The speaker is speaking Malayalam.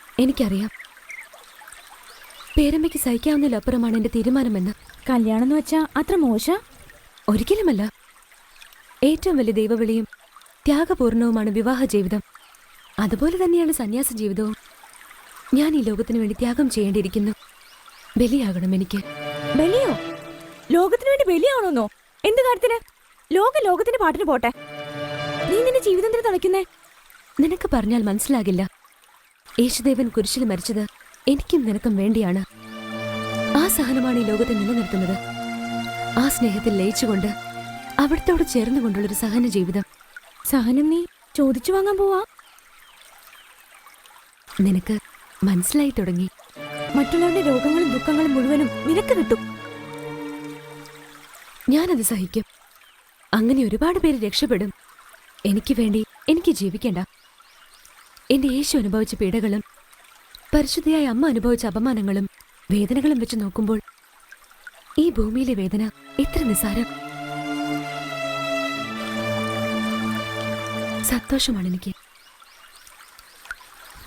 എനിക്കറിയാം പേരമ്മയ്ക്ക് സഹിക്കാവുന്നതിലപ്പുറമാണ് എന്റെ തീരുമാനമെന്ന്. കല്യാണം എന്ന് വെച്ചാ അത്ര മോശ? ഒരിക്കലുമല്ല. ഏറ്റവും വലിയ ദൈവവിളിയും ത്യാഗപൂർണവുമാണ് വിവാഹ ജീവിതം. അതുപോലെ തന്നെയാണ് സന്യാസ ജീവിതവും. ഞാൻ ഈ ലോകത്തിനു വേണ്ടി ത്യാഗം ചെയ്യേണ്ടിയിരിക്കുന്നു. ബലിയാകണം എനിക്ക്. ബലിയോ? ലോകത്തിനു വേണ്ടി ബലിയാണോന്നോ? എന്ത് കാര്യത്തിന്? ലോകത്തിന്റെ പാട്ടിന് പോട്ടെ. നീ നിന്റെ ജീവിതത്തിന് തുണയ്ക്കുന്നേ? നിനക്ക് പറഞ്ഞാൽ മനസ്സിലാകില്ല. യേശുദേവൻ കുരിശിൽ മരിച്ചത് എനിക്കും നിനക്കും വേണ്ടിയാണ്. ആ സഹനമാണ് ഈ ലോകത്തെ നിലനിർത്തുന്നത്. ആ സ്നേഹത്തിൽ ലയിച്ചുകൊണ്ട് അവിടത്തോട് ചേർന്നുകൊണ്ടുള്ളൊരു സഹന ജീവിതം. സഹനം നീ ചോദിച്ചു വാങ്ങാൻ പോവാ? നിനക്ക് മനസ്സിലായി തുടങ്ങി. മറ്റുള്ളവരുടെ രോഗങ്ങളും ദുഃഖങ്ങളും മുഴുവനും നിനക്ക് കിട്ടും. ഞാനത് സഹിക്കും. അങ്ങനെ ഒരുപാട് പേര് രക്ഷപ്പെടും. എനിക്ക് വേണ്ടി എനിക്ക് ജീവിക്കണ്ട. എന്റെ യേശു അനുഭവിച്ച പീഡകളും പരിശുദ്ധയായ അമ്മ അനുഭവിച്ച അപമാനങ്ങളും വേദനകളും വെച്ച് നോക്കുമ്പോൾ ഈ ഭൂമിയിലെ വേദന എത്ര നിസ്സാരം. സന്തോഷമാണ് എനിക്ക്.